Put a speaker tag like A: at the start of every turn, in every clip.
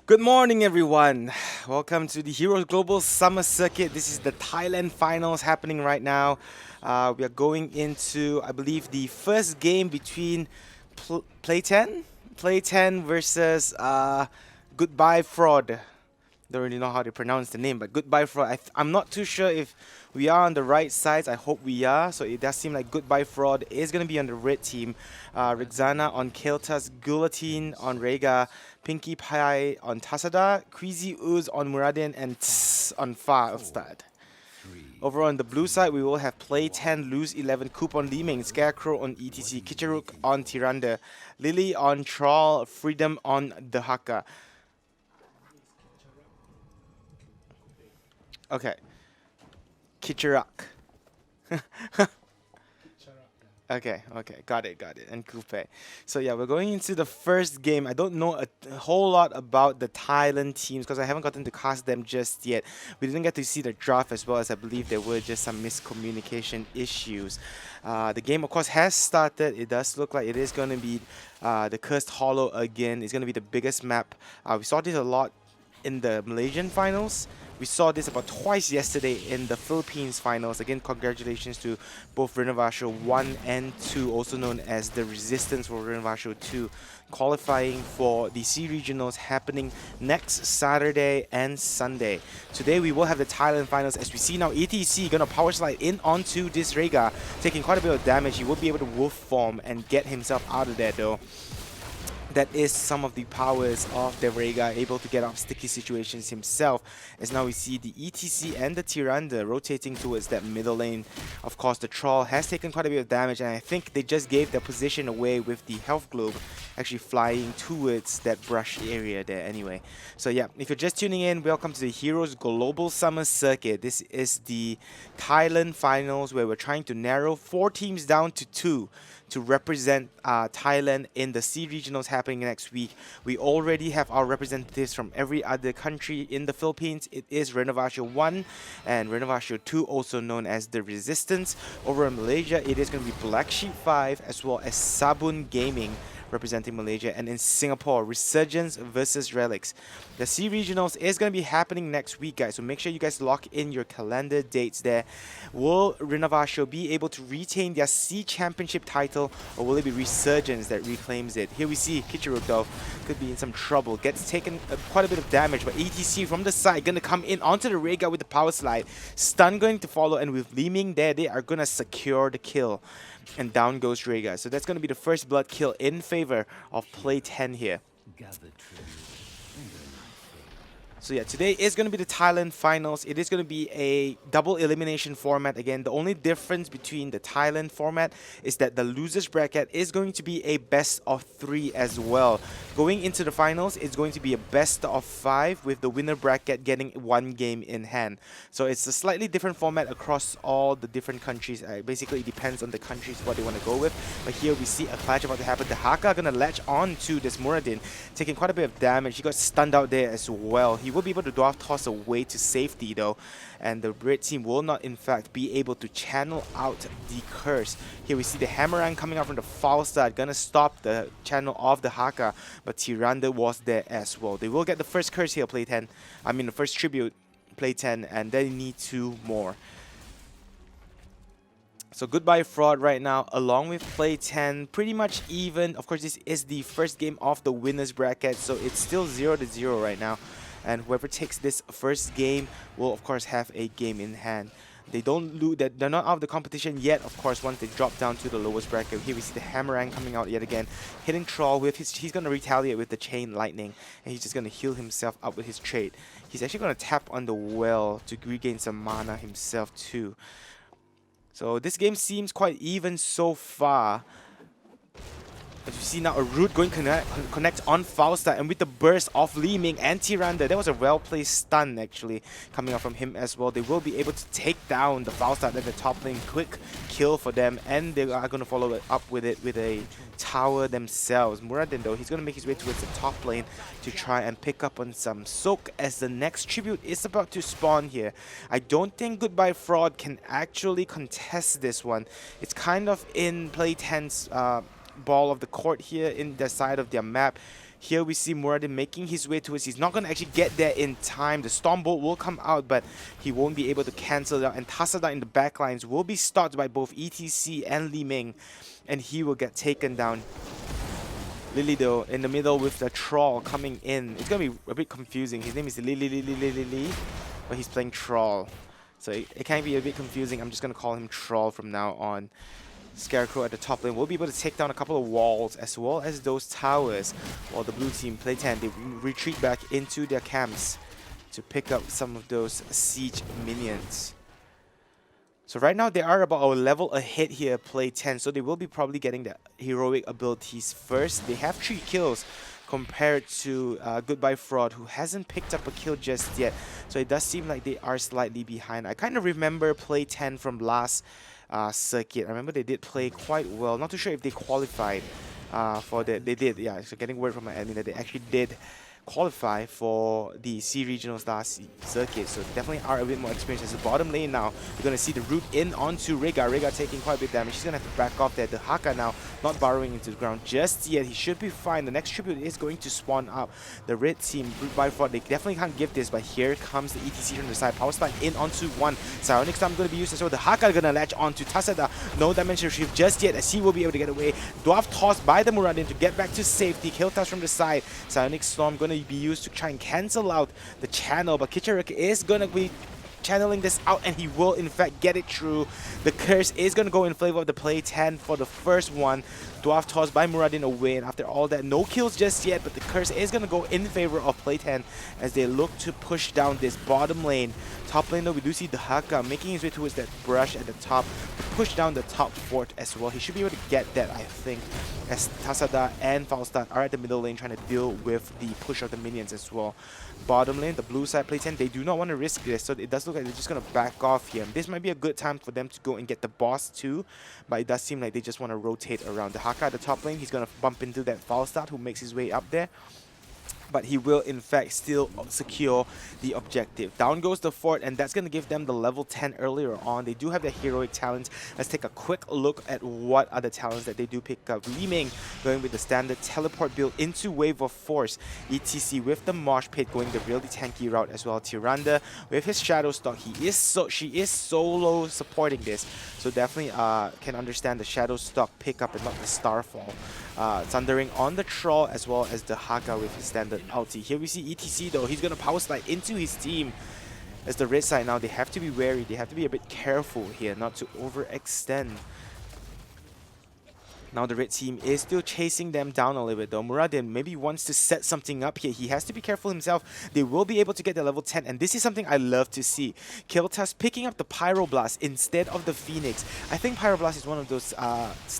A: Good morning, everyone. Welcome to the Heroes Global Summer Circuit. This is the Thailand finals happening right now. We are going into, I believe, the first game between Play10? Play10 versus Goodbye.FrawD. Don't really know how to pronounce the name, but Goodbye.FrawD. I'm not too sure if we are on the right sides. I hope we are. So it does seem like Goodbye.FrawD is going to be on the red team. Rixana on Kael'thas, Guillotine on Rhaegar, Pinkie Pie on Tassadar, Queasy Ooze on Muradin, and Tss on Falstad. Over on the blue side, we will have Play10Lose11, Coop on Liming, Scarecrow on ETC, Kitcharuk on Tiranda, Lily on Troll, Freedom on the Haka. Okay. Kitcharak. Okay, got it, and Coupe. So yeah, we're going into the first game. I don't know a whole lot about the Thailand teams because I haven't gotten to cast them just yet. We didn't get to see the draft as well, as I believe there were just some miscommunication issues. The game, of course, has started. It does look like it is going to be the Cursed Hollow again. It's going to be the biggest map. We saw this a lot in the Malaysian finals. We saw this about twice yesterday in the Philippines finals. Again, congratulations to both Renovation 1 and 2, also known as the Resistance for Renovation 2, qualifying for the C Regionals happening next Saturday and Sunday. Today we will have the Thailand finals. As we see now, ETC gonna power slide in onto this Rhaegar, taking quite a bit of damage. He will be able to wolf form and get himself out of there though. That is some of the powers of the Rhaegar, able to get out of sticky situations himself. As now we see the ETC and the Tiranda rotating towards that middle lane. Of course, the Troll has taken quite a bit of damage, and I think they just gave their position away with the health globe actually flying towards that brush area there anyway. So yeah, if you're just tuning in, welcome to the Heroes Global Summer Circuit. This is the Thailand finals where we're trying to narrow 4 teams down to 2 to represent Thailand in the C Regionals happening next week. We already have our representatives from every other country in the Philippines. It is Renovation 1 and Renovation 2, also known as the Resistance. Over in Malaysia, it is going to be Black Sheep 5 as well as Sabun Gaming representing Malaysia, and in Singapore, Resurgence versus Relics. The C Regionals is going to be happening next week, guys, so make sure you guys lock in your calendar dates there. Will Renovation be able to retain their C Championship title, or will it be Resurgence that reclaims it? Here we see Kitcharuk though, could be in some trouble, gets taken quite a bit of damage, but ETC from the side going to come in onto the Rhaegar with the power slide. Stun going to follow, and with Liming there, they are going to secure the kill. And down goes Rhaegar. So that's going to be the first blood kill in favor of Play10 here. So yeah, today is going to be the Thailand finals. It is going to be a double elimination format again. The only difference between the Thailand format is that the losers bracket is going to be a best of 3 as well. Going into the finals, it's going to be a best of 5 with the winner bracket getting 1 game in hand. So it's a slightly different format across all the different countries. Basically, it depends on the countries what they want to go with. But here we see a clash about to happen. The Haka going to latch on to this Muradin, taking quite a bit of damage. He got stunned out there as well. He will be able to dwarf toss away to safety though, and the red team will not in fact be able to channel out the curse. Here we see the Hammerang coming out from the Falstad, gonna stop the channel of the Haka, but Tiranda was there as well. They will get the first curse here, Play10. I mean the first tribute, Play10, and they need 2 more. So Goodbye.FrawD right now, along with Play10, pretty much even. Of course, this is the first game of the winners bracket, so it's still 0-0 right now. And whoever takes this first game will, of course, have a game in hand. They don't lose, they're not out of the competition yet, of course, once they drop down to the lowest bracket. Here we see the Hammerang coming out yet again, hitting Troll with his, he's going to retaliate with the Chain Lightning, and he's just going to heal himself up with his trait. He's actually going to tap on the well to regain some mana himself too. So this game seems quite even so far. As you see now, a root going connect on Falstad, and with the burst of Liming and Tiranda, that was a well-placed stun actually coming out from him as well. They will be able to take down the Falstad at the top lane. Quick kill for them, and they are going to follow it up with it with a tower themselves. Muradin though, he's going to make his way towards the top lane to try and pick up on some soak as the next tribute is about to spawn here. I don't think Goodbye.FrawD can actually contest this one. It's kind of in Play10's ball of the court here in the side of their map. Here we see Muradin making his way towards. He's not going to actually get there in time. The Stormbolt will come out, but he won't be able to cancel it out. And Tasada in the backlines will be stopped by both ETC and Li Ming, and he will get taken down. Lily though in the middle with the troll coming in. It's gonna be a bit confusing. His name is Lily, but he's playing troll, so it can be a bit confusing. I'm just gonna call him troll from now on. Scarecrow at the top lane will be able to take down a couple of walls as well as those towers, while the blue team Play10 they retreat back into their camps to pick up some of those siege minions. So right now they are about a level ahead here, Play10, so they will be probably getting the heroic abilities first. They have 3 kills compared to Goodbye.FrawD, who hasn't picked up a kill just yet. So it does seem like they are slightly behind. I kind of remember Play10 from last circuit. I remember they did play quite well. Not too sure if they qualified for the... They did, yeah. So getting word from my admin that they actually did qualify for the C regionals last circuit, so definitely are a bit more experienced. As the bottom lane now, we're going to see the root in onto Rega. Rega taking quite a bit of damage. He's going to have to back off there. The Haka now not burrowing into the ground just yet. He should be fine. The next tribute is going to spawn up. The red team, Goodbye.FrawD, they definitely can't give this, but here comes the ETC from the side. Power spike in onto one. Psionic Storm going to be used as well. The Haka going to latch onto Tasada. No dimension shift just yet as he will be able to get away. Dwarf tossed by the Muradin to get back to safety. Kill toss from the side. Psionic Storm going to be used to try and cancel out the channel, but Kicharik is going to be channeling this out, and he will in fact get it through. The curse is going to go in favor of the Play10 for the first one. Dwarf tossed by Muradin away, and after all that, no kills just yet, but the curse is going to go in favor of Play10 as they look to push down this bottom lane. Top lane though, we do see the Haka making his way towards that brush at the top to push down the top fort as well. He should be able to get that, I think, as Tasada and Falstad are at the middle lane trying to deal with the push of the minions as well. Bottom lane, the blue side Play10, they do not want to risk this, so it does look like they're just going to back off here. This might be a good time for them to go and get the boss too, but it does seem like they just want to rotate around. The Haka at the top lane, he's going to bump into that Falstad who makes his way up there, but he will in fact still secure the objective. Down goes the fort, and that's going to give them the level 10 earlier on. They do have their heroic talents. Let's take a quick look at what are the talents that they do pick up. Li Ming going with the standard teleport build into Wave of Force. ETC with the Mosh Pit going the really tanky route as well. Tyrande with his Shadow Stock. She is solo supporting this, so definitely can understand the Shadow Stock pickup and not the Starfall. Thundering on the Troll as well as the Haka with his standard ulti. Here we see ETC though, he's going to power slide into his team. As the red side now, they have to be wary, they have to be a bit careful here not to overextend. Now the red team is still chasing them down a little bit though. Muradin maybe wants to set something up here. He has to be careful himself. They will be able to get the level 10, and this is something I love to see. Kiltas picking up the Pyroblast instead of the Phoenix. I think Pyroblast is one of those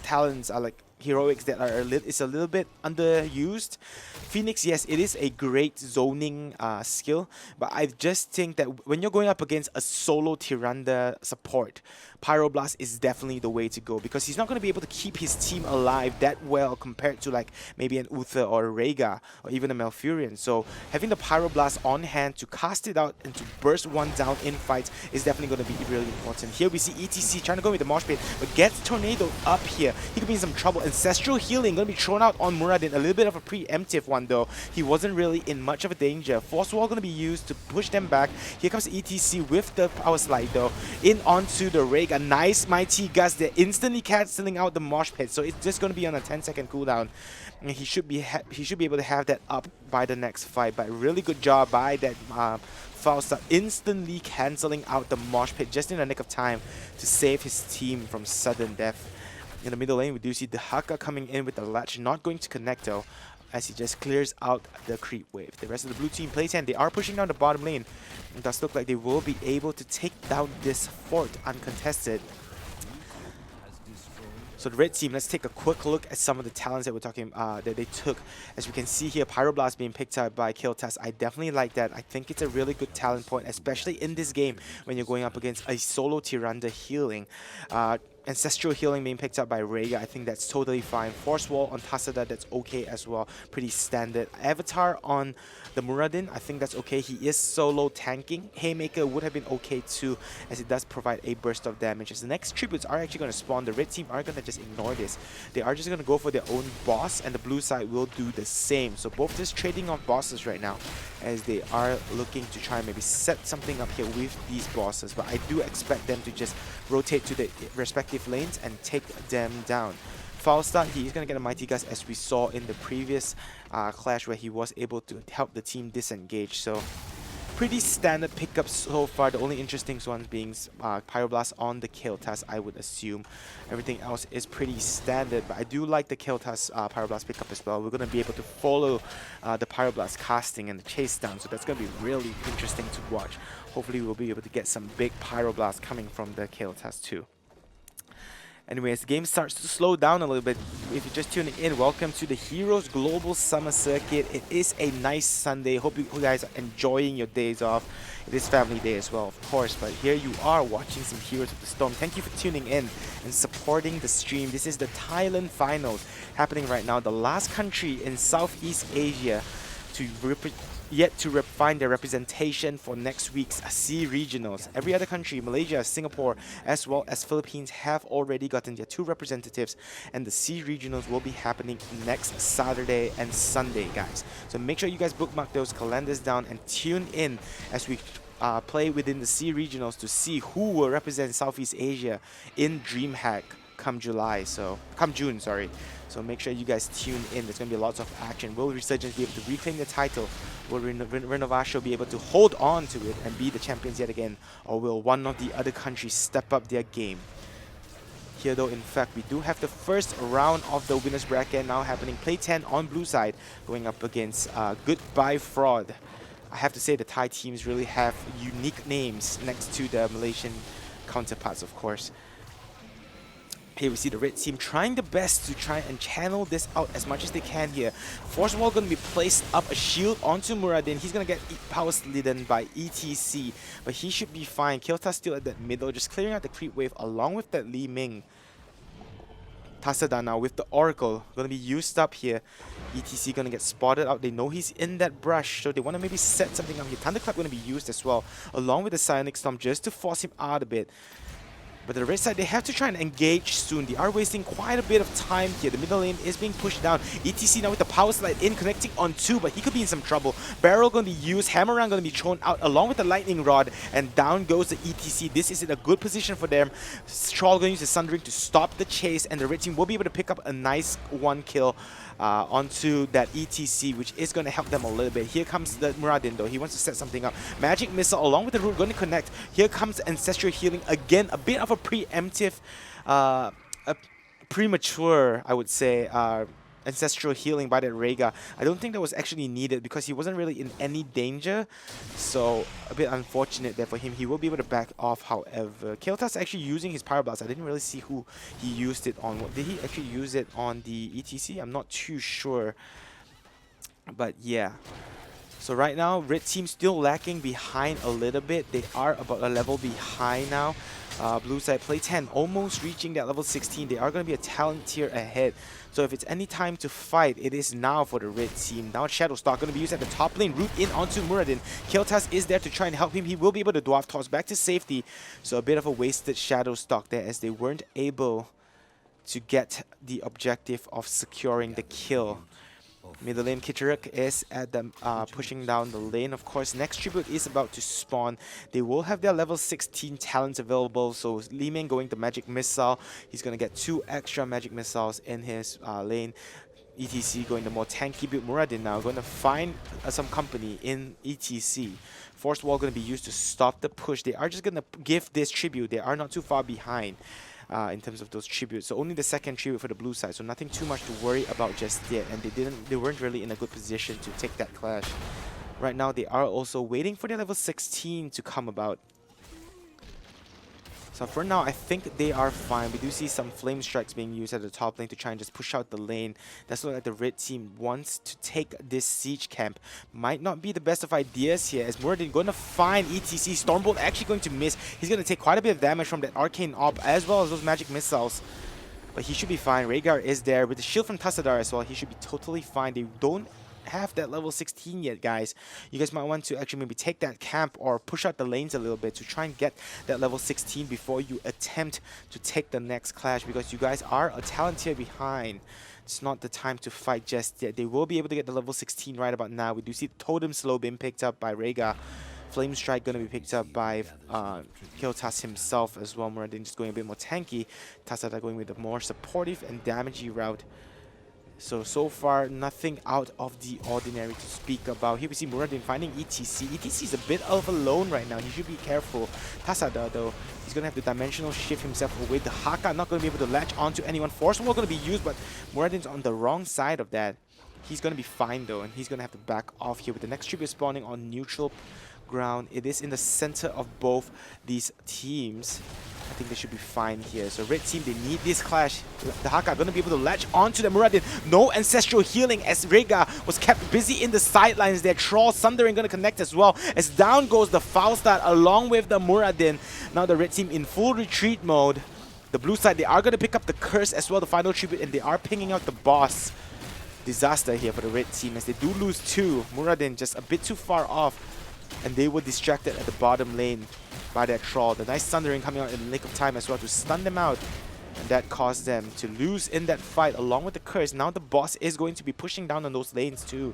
A: talents, like heroics, that are a little bit underused. Phoenix, yes, it is a great zoning skill, but I just think that when you're going up against a solo Tyrande support, Pyroblast is definitely the way to go, because he's not going to be able to keep his team alive that well compared to like maybe an Uther or a Rega or even a Malfurion. So having the Pyroblast on hand to cast it out and to burst one down in fights is definitely going to be really important. Here we see ETC trying to go with the Mosh Pit, but gets Tornado up here. He could be in some trouble. Ancestral Healing going to be thrown out on Muradin. A little bit of a preemptive one though. He wasn't really in much of a danger. Force Wall going to be used to push them back. Here comes ETC with the Power Slide though. In onto the Rega. A nice mighty gust there, instantly cancelling out the Mosh Pit. So it's just going to be on a 10-second cooldown. And he should be able to have that up by the next fight. But really good job by that Falstad, instantly cancelling out the Mosh Pit just in the nick of time to save his team from sudden death. In the middle lane, we do see the Haka coming in with the latch, not going to connect though, as he just clears out the creep wave. The rest of the blue team Play10, they are pushing down the bottom lane. It does look like they will be able to take down this fort uncontested. So the red team, let's take a quick look at some of the talents that we're talking that they took. As we can see here, Pyroblast being picked up by Kiltas. I definitely like that. I think it's a really good talent point, especially in this game when you're going up against a solo Tyrande healing. Ancestral Healing being picked up by Rega, I think that's totally fine. Force Wall on Tasada, that's okay as well. Pretty standard. Avatar on the Muradin, I think that's okay. He is solo tanking. Haymaker would have been okay too, as it does provide a burst of damage. As the next tributes are actually going to spawn, the red team are going to just ignore this. They are just going to go for their own boss, and the blue side will do the same. So both just trading off bosses right now, as they are looking to try and maybe set something up here with these bosses. But I do expect them to just rotate to the respective lanes and take them down. Falstad, he is going to get a Mighty Gust, as we saw in the previous clash where he was able to help the team disengage. So pretty standard pickups so far. The only interesting ones being Pyroblast on the Kael'thas, I would assume. Everything else is pretty standard, but I do like the Kael'thas Pyroblast pickup as well. We're going to be able to follow the Pyroblast casting and the chase down, so that's going to be really interesting to watch. Hopefully we'll be able to get some big Pyroblast coming from the Kael'thas too. Anyways, the game starts to slow down a little bit. If you're just tuning in, welcome to the Heroes Global Summer Circuit. It is a nice Sunday. Hope you guys are enjoying your days off. It is family day as well, of course. But here you are watching some Heroes of the Storm. Thank you for tuning in and supporting the stream. This is the Thailand Finals happening right now. The last country in Southeast Asia to find their representation for next week's SEA Regionals. Every other country, Malaysia, Singapore, as well as Philippines, have already gotten their 2 representatives, and the SEA Regionals will be happening next Saturday and Sunday, guys. So make sure you guys bookmark those calendars down and tune in as we play within the SEA Regionals to see who will represent Southeast Asia in DreamHack come June, sorry. So make sure you guys tune in. There's going to be lots of action. Will Resurgence be able to reclaim the title? Will Renovation be able to hold on to it and be the champions yet again? Or will one of the other countries step up their game? Here though, in fact, we do have the first round of the winners bracket now happening. Play 10 on blue side going up against Goodbye.FrawD. I have to say the Thai teams really have unique names next to the Malaysian counterparts, of course. Here we see the red team trying the best to try and channel this out as much as they can here. Force Wall going to be placed up a shield onto Muradin. He's going to get power slidden by ETC, but he should be fine. Kael'thas still at that middle, just clearing out the creep wave along with that Li Ming. Tasada now with the Oracle going to be used up here. ETC going to get spotted out. They know he's in that brush, so they want to maybe set something up here. Thunderclap going to be used as well, along with the Psionic Storm, just to force him out a bit. But the red side, they have to try and engage soon. They are wasting quite a bit of time here. The middle lane is being pushed down. ETC now with the power slide in, connecting on 2, but he could be in some trouble. Barrel going to be used. Hammerang going to be thrown out along with the lightning rod, and down goes the ETC. This is in a good position for them. Troll going to use the Sundering to stop the chase, and the red team will be able to pick up a nice 1 kill onto that ETC, which is going to help them a little bit. Here comes the Muradin though. He wants to set something up. Magic Missile along with the root going to connect. Here comes Ancestral Healing again. A bit of a preemptive, a premature, I would say, Ancestral Healing by that Rega. I don't think that was actually needed because he wasn't really in any danger. So a bit unfortunate there for him. He will be able to back off, however. Kael'thas actually using his Pyroblast. I didn't really see who he used it on. Did he actually use it on the ETC? I'm not too sure. But yeah. So right now, red team still lacking behind a little bit. They are about a level behind now. Blue side, Play 10 almost reaching that level 16. They are going to be a talent tier ahead. So if it's any time to fight, it is now for the red team. Now Shadow Stalk going to be used at the top lane. Root in onto Muradin. Kael'thas is there to try and help him. He will be able to Dwarf Toss back to safety. So a bit of a wasted Shadow Stalk there, as they weren't able to get the objective of securing the kill. Middle lane, Kitcherak is at the pushing down the lane. Of course, next tribute is about to spawn. They will have their level 16 talents available. So Li Ming going to Magic Missile. He's going to get 2 extra Magic Missiles in his lane. ETC going the more tanky build. Muradin now going to find some company in ETC. Force Wall going to be used to stop the push. They are just going to give this tribute. They are not too far behind in terms of those tributes. So only the second tribute for the blue side. So nothing too much to worry about just yet. And they weren't really in a good position to take that clash. Right now they are also waiting for their level 16 to come about. So for now, I think they are fine. We do see some flame strikes being used at the top lane to try and just push out the lane. That's what like the red team wants to take this siege camp. Might not be the best of ideas here, as Muradin going to find ETC. Stormbolt actually going to miss. He's going to take quite a bit of damage from that arcane orb as well as those magic missiles. But he should be fine. Rhaegar is there with the shield from Tassadar as well. He should be totally fine. They don't have that level 16 yet, guys. You guys might want to actually maybe take that camp or push out the lanes a little bit to try and get that level 16 before you attempt to take the next clash, because you guys are a talent tier behind. It's not the time to fight just yet. They will be able to get the level 16 right about now. We do see Totem Slow being picked up by Rhaegar. Flame Strike going to be picked up by Kiltas himself as well. Muradin just going a bit more tanky. Tassadar going with a more supportive and damagey route. So far, nothing out of the ordinary to speak about. Here we see Muradin finding ETC. ETC is a bit of alone right now. He should be careful. Tassadar, though, he's going to have to dimensional shift himself away. The Haka not going to be able to latch onto anyone. Force Wall going to be used, but Muradin's on the wrong side of that. He's going to be fine, though, and he's going to have to back off here with the next tribute spawning on neutral ground. It is in the center of both these teams. I think they should be fine here. So red team, they need this clash. The Haka are going to be able to latch onto the Muradin. No ancestral healing as Rhaegar was kept busy in the sidelines there. Troll Sundering going to connect as well, as down goes the Falstad along with the Muradin. Now the red team in full retreat mode. The blue side, they are going to pick up the curse as well, the final tribute, and they are pinging out the boss. Disaster here for the red team as they do lose two. Muradin just a bit too far off, and they were distracted at the bottom lane by that troll. The nice Thundering coming out in the nick of time as well to stun them out, and that caused them to lose in that fight along with the curse. Now the boss is going to be pushing down on those lanes too.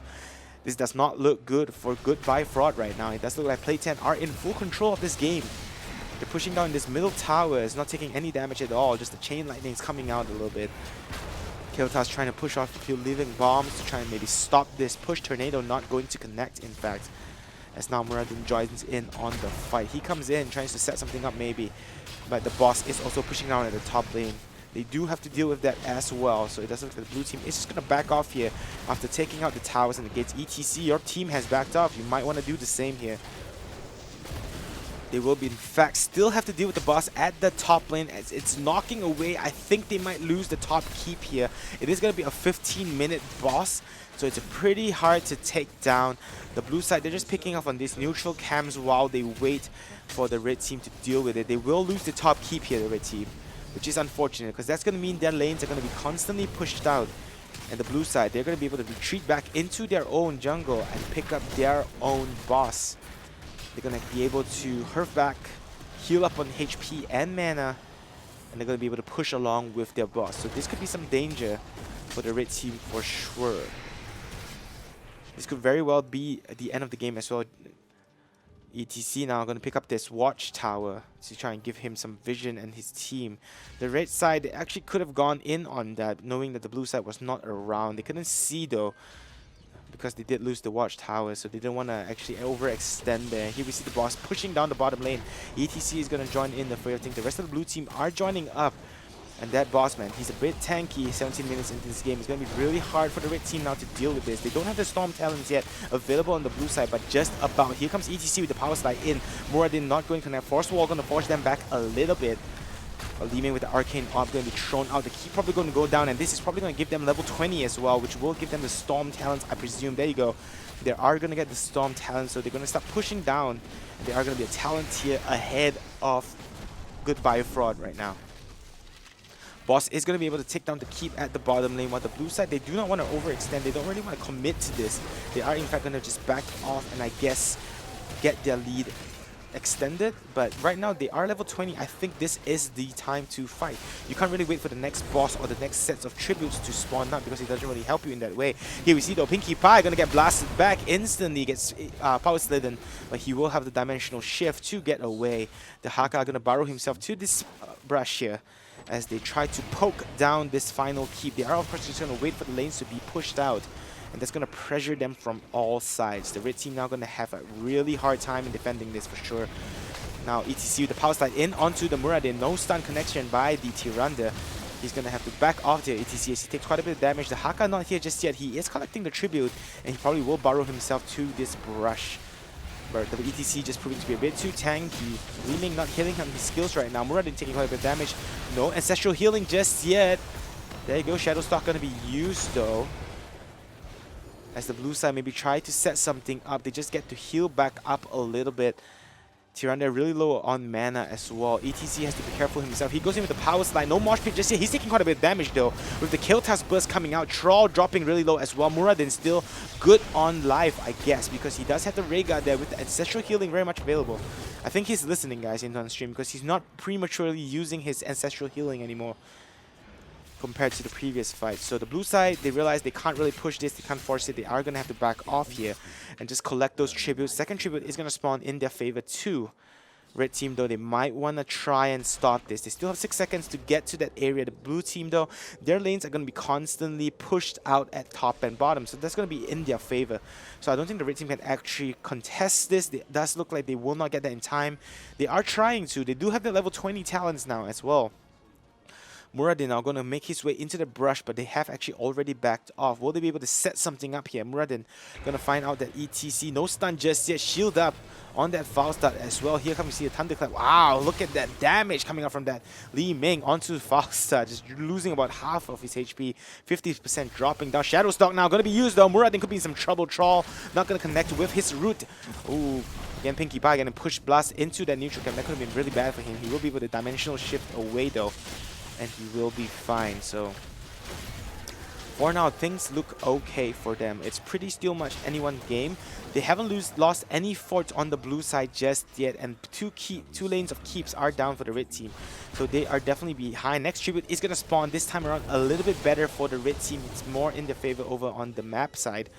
A: This does not look good for Goodbye.FrawD right now. It does look like Play10 are in full control of this game. They're pushing down this middle tower. It's not taking any damage at all. Just the chain lightning is coming out a little bit. Kiltas trying to push off a few living bombs to try and maybe stop this push. Tornado not going to connect, in fact, as now Muradin joins in on the fight. He comes in, tries to set something up maybe, but the boss is also pushing down at the top lane. They do have to deal with that as well, so it doesn't look like the blue team is just going to back off here after taking out the towers and the gates. ETC, your team has backed off. You might want to do the same here. They will be, in fact, still have to deal with the boss at the top lane as it's knocking away. I think they might lose the top keep here. It is going to be a 15-minute boss, so it's pretty hard to take down. The blue side, they're just picking up on these neutral cams while they wait for the red team to deal with it. They will lose the top keep here, the red team, which is unfortunate because that's going to mean their lanes are going to be constantly pushed out. And the blue side, they're going to be able to retreat back into their own jungle and pick up their own boss. They're going to be able to hurf back, heal up on HP and mana, and they're going to be able to push along with their boss. So this could be some danger for the red team for sure. This could very well be at the end of the game as well. ETC now going to pick up this watchtower to try and give him some vision and his team. The red side, they actually could have gone in on that, knowing that the blue side was not around. They couldn't see though, because they did lose the watchtower, so they didn't want to actually overextend there. Here we see the boss pushing down the bottom lane. ETC is going to join in the fray. I think the rest of the blue team are joining up. And that boss, man, he's a bit tanky 17 minutes into this game. It's going to be really hard for the red team now to deal with this. They don't have the Storm Talons yet available on the blue side, but just about. Here comes ETC with the power slide in. Muradin not going to connect. Force Wall going to force them back a little bit. Leaving with the Arcane Orb going to be thrown out. The key probably going to go down, and this is probably going to give them level 20 as well, which will give them the Storm Talents, I presume. There you go. They are going to get the Storm Talents, so they're going to start pushing down. And they are going to be a talent tier ahead of Goodbye.FrawD right now. Boss is going to be able to take down the keep at the bottom lane, while the blue side, they do not want to overextend. They don't really want to commit to this. They are in fact going to just back off and I guess get their lead extended, but right now they are level 20. I think this is the time to fight. You can't really wait for the next boss or the next sets of tributes to spawn up because it doesn't really help you in that way. Here we see though Pinkie Pie gonna get blasted back instantly, gets power slidden, but he will have the dimensional shift to get away. The Haka gonna burrow himself to this brush here as they try to poke down this final keep. They are of course just gonna wait for the lanes to be pushed out, and that's going to pressure them from all sides. The red team now going to have a really hard time in defending this for sure. Now ETC with the power slide in onto the Muradin. No stun connection by the Tyrande. He's going to have to back off there, ETC, as he takes quite a bit of damage. The Haka not here just yet. He is collecting the tribute, and he probably will burrow himself to this brush. but the ETC just proving to be a bit too tanky. Leeming not killing him his skills right now. Muradin taking quite a bit of damage. No ancestral healing just yet. There you go, Shadow Stalk gonna be used though. As the blue side maybe try to set something up, they just get to heal back up a little bit. Tyrande really low on mana as well. ETC has to be careful himself. He goes in with the power slide. No mosh pit just yet. He's taking quite a bit of damage though. With the kill task burst coming out. Troll dropping really low as well. Muradin still good on life, I guess, because he does have the Ray Guard there with the ancestral healing very much available. I think he's listening, guys, into on stream because he's not prematurely using his ancestral healing anymore compared to the previous fight. So the blue side, they realize they can't really push this, they can't force it, they are going to have to back off here and just collect those tributes. Second tribute is going to spawn in their favor too. Red team though, they might want to try and stop this. They still have 6 seconds to get to that area. The blue team though, their lanes are going to be constantly pushed out at top and bottom, so that's going to be in their favor. So I don't think the red team can actually contest this. It does look like they will not get that in time. They are trying to. They do have their level 20 talents now as well. Muradin now going to make his way into the brush, but they have actually already backed off. Will they be able to set something up here? Muradin going to find out that ETC, no stun just yet, shield up on that foul start as well. Here come we see a thunderclap. Wow, look at that damage coming out from that Li Ming onto foul start, just losing about half of his HP, 50% dropping down. Shadow Stalk now going to be used though. Muradin could be in some trouble. Troll not going to connect with his root. Ooh. Again, Pinkie Pie going to push Blast into that neutral camp. That could have been really bad for him. He will be able to dimensional shift away though, and he will be fine. So for now, things look okay for them. It's pretty still much anyone game. They haven't lost any forts on the blue side just yet, and two lanes of keeps are down for the red team. So they are definitely behind. Next tribute is going to spawn this time around a little bit better for the red team. It's more in their favor over on the map side.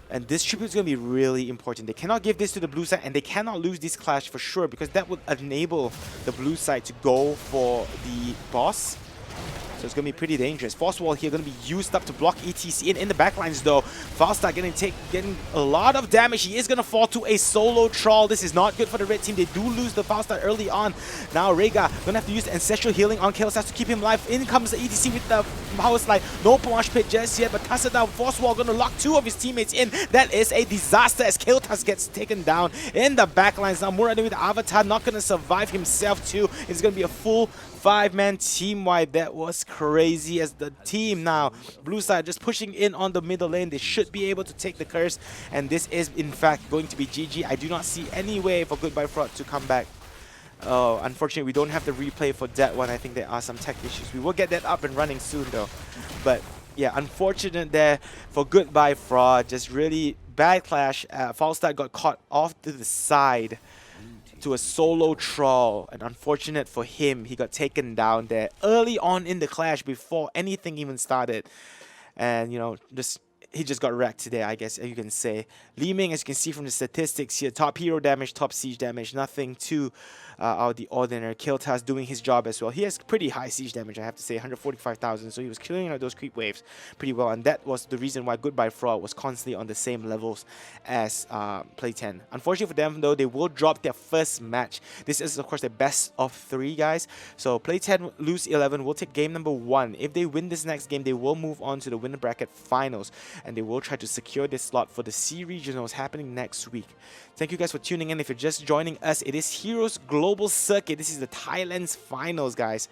A: And this tribute is going to be really important. They cannot give this to the blue side, and they cannot lose this clash for sure, because that would enable the blue side to go for the boss. So it's going to be pretty dangerous. Force Wall here going to be used up to block ETC in the backlines though. Falstad getting a lot of damage. He is going to fall to a solo Troll. This is not good for the red team. They do lose the Falstad early on. Now Rega going to have to use the Ancestral Healing on Kaelsas to keep him alive. In comes the ETC with the power slide. No Mosh Pit just yet, but Tassadao, Force Wall going to lock 2 of his teammates in. That is a disaster as Kaelsas gets taken down in the backlines. Now Muradin with the Avatar not going to survive himself too. It's going to be a full 5-man team wipe. That was crazy as the team now, blue side just pushing in on the middle lane. They should be able to take the curse, and this is in fact going to be GG. I do not see any way for Goodbye.FrawD to come back. Oh, unfortunately we don't have the replay for that one. I think there are some tech issues. We will get that up and running soon though. But yeah, unfortunate there for Goodbye.FrawD. Just really bad clash. Falstad got caught off to the side to a solo Troll, and unfortunate for him, he got taken down there early on in the clash before anything even started. And you know, he just got wrecked today, I guess you can say. Li Ming, as you can see from the statistics here, top hero damage, top siege damage, nothing too out of the ordinary. Kaelsas doing his job as well. He has pretty high siege damage, I have to say, 145,000, so he was killing out those creep waves pretty well, and that was the reason why Goodbye.FrawD was constantly on the same levels as Play10. Unfortunately for them though, they will drop their first match. This is of course the best of 3, guys. So Play10Lose11 will take game number 1. If they win this next game, they will move on to the winner bracket finals, and they will try to secure this slot for the C Regionals happening next week. Thank you guys for tuning in. If you're just joining us, it is Heroes Global Circuit. This is the Thailand's finals, guys.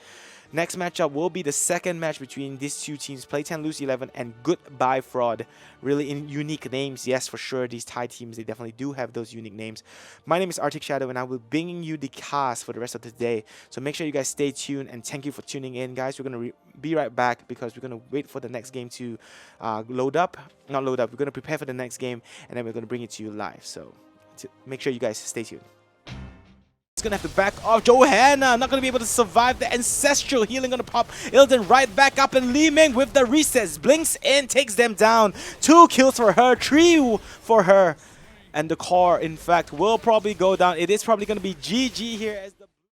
A: Next matchup will be the second match between these two teams, Play10Lose11 and Goodbye.FrawD. Really unique names, yes, for sure. These Thai teams, they definitely do have those unique names. My name is Arctic Shadow, and I will be bringing you the cast for the rest of the day. So make sure you guys stay tuned, and thank you for tuning in, guys. We're going to be right back because we're going to wait for the next game to load up. Not load up. We're going to prepare for the next game, and then we're going to bring it to you live. So make sure you guys stay tuned. Gonna have to back off. Johanna not gonna be able to survive the ancestral healing. Gonna pop Ilden right back up, and Li Ming with the resets blinks in, takes them down. 2 kills for her, 3 for her, and the core in fact will probably go down. It is probably gonna be GG here as the